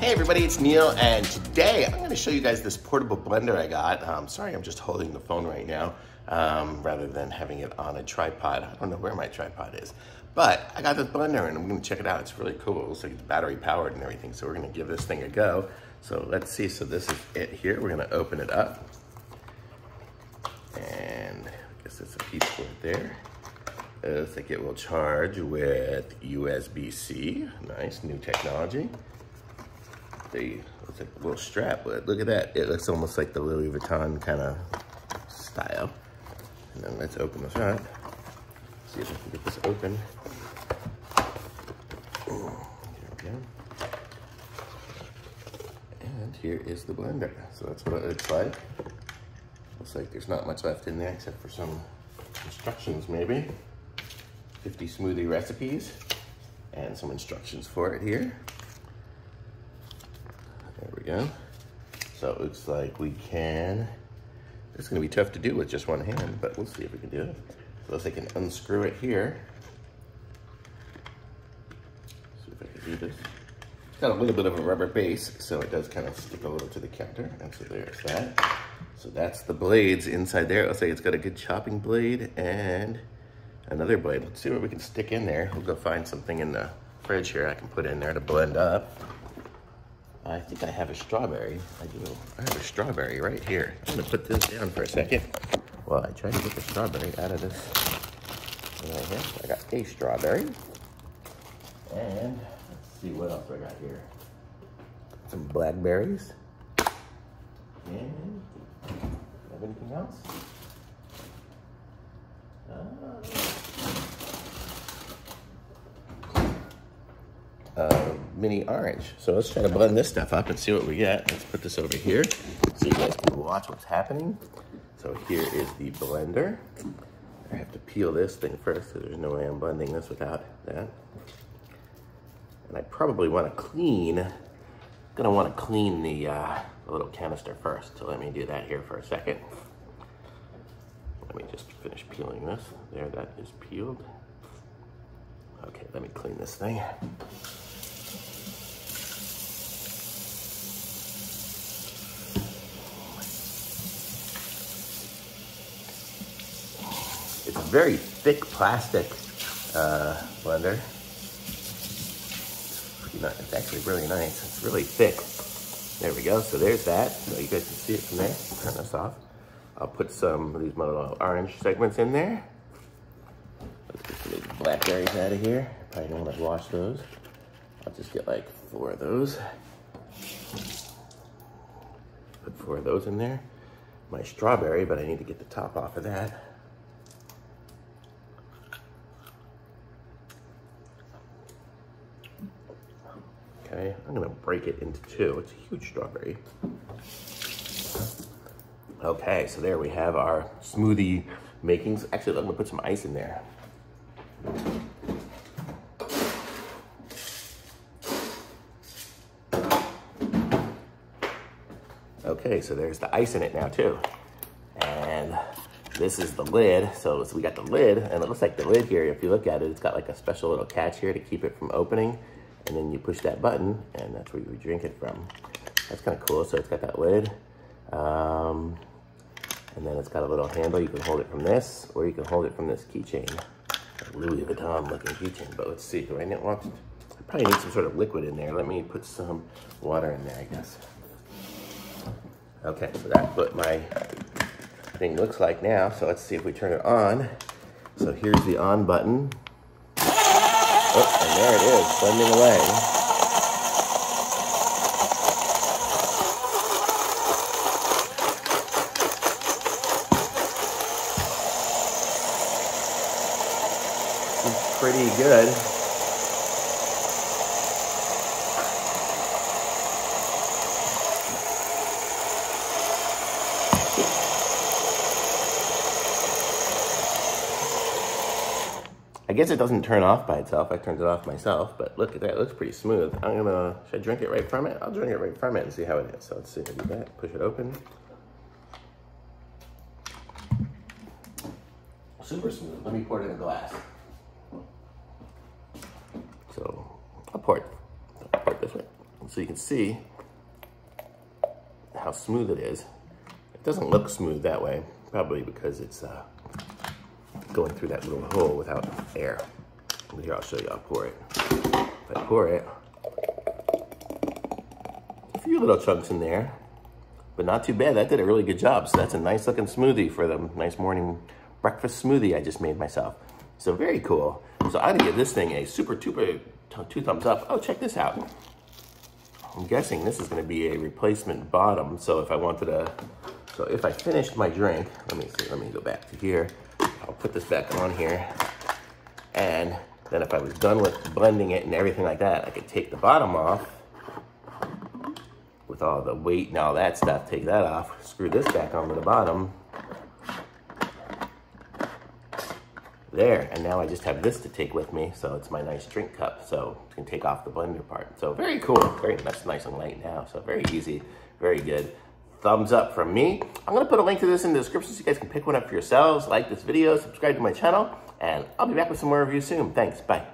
Hey everybody, it's Neil, and today I'm going to show you guys this portable blender I got. Sorry, I'm just holding the phone right now rather than having it on a tripod. I don't know where my tripod is, but I got this blender and I'm going to check it out. It's really cool. It looks like it's battery powered and everything, so we're going to give this thing a go. So let's see. So this is it here. We're going to open it up, and I guess it's a piece right there. It looks like it will charge with USB-C. Nice, new technology. Looks like a little strap, but look at that. It looks almost like the Louis Vuitton kind of style. And then let's open this up. See if I can get this open. There we go. And here is the blender. So that's what it looks like. Looks like there's not much left in there except for some instructions maybe. 50 smoothie recipes and some instructions for it here. There we go. So it looks like we can, it's gonna be tough to do with just one hand, but we'll see if we can do it. So let's say I can unscrew it here. See if I can do this. It's got a little bit of a rubber base, so it does kind of stick a little to the counter. And so there's that. So that's the blades inside there. Let's say it's got a good chopping blade and another blade. Let's see what we can stick in there. We'll go find something in the fridge here I can put in there to blend up. I think I have a strawberry. I do. I have a strawberry right here. I'm gonna put this down for a second while I try to get the strawberry out of this right here. I got a strawberry. And let's see what else I got here. Some blackberries. And have anything else? Mini orange. So let's try to blend this stuff up and see what we get. Let's put this over here so you guys can watch what's happening. So here is the blender. I have to peel this thing first, so there's no way I'm blending this without that. And I probably want to clean, the little canister first. So let me do that here for a second. Let me just finish peeling this. There, that is peeled. Okay, let me clean this thing. It's a very thick plastic blender. It's actually really nice. It's really thick. There we go. So there's that. So you guys can see it from there. Turn this off. I'll put some of these little orange segments in there. Let's get some of these blackberries out of here. Probably don't want to wash those. I'll just get like 4 of those. Put 4 of those in there. My strawberry, but I need to get the top off of that. Okay, I'm gonna break it into 2. It's a huge strawberry. Okay, so there we have our smoothie makings. Actually, I'm gonna put some ice in there. Okay, so there's the ice in it now too. And this is the lid. So we got the lid, and it looks like the lid here, if you look at it, it's got like a special little catch here to keep it from opening. And then you push that button, and that's where you would drink it from. That's kind of cool. So it's got that lid. And then it's got a little handle. You can hold it from this, or you can hold it from this keychain. Louis Vuitton looking keychain. But let's see, I probably need some sort of liquid in there. Let me put some water in there, I guess. Okay, so that's what my thing looks like now. So let's see if we turn it on. So here's the on button. Oh, and there it is, blending away. It's pretty good. I guess it doesn't turn off by itself. I turned it off myself, but look at that, it looks pretty smooth. Should I drink it right from it? I'll drink it right from it and see how it is. So let's see, I do that, push it open. Super smooth. Let me pour it in a glass. So I'll pour it this way. So you can see how smooth it is. It doesn't look smooth that way, probably because it's going through that little hole without air. But here, I'll show you, I'll pour it. If I pour it, a few little chunks in there, but not too bad. That did a really good job. So that's a nice looking smoothie for the nice morning breakfast smoothie I just made myself. So very cool. So I'm gonna give this thing a super duper 2 thumbs up. Oh, check this out. I'm guessing this is gonna be a replacement bottom. So if I wanted to, so if I finished my drink, let me see, let me go back to here. I'll put this back on here. And then if I was done with blending it and everything like that, I could take the bottom off with all the weight and all that stuff, take that off, screw this back onto the bottom. There, and now I just have this to take with me, so it's my nice drink cup, so I can take off the blender part. So very cool, that's nice and light now, so very easy, very good. Thumbs up from me. I'm gonna put a link to this in the description so you guys can pick one up for yourselves, like this video, subscribe to my channel, and I'll be back with some more reviews soon. Thanks, bye.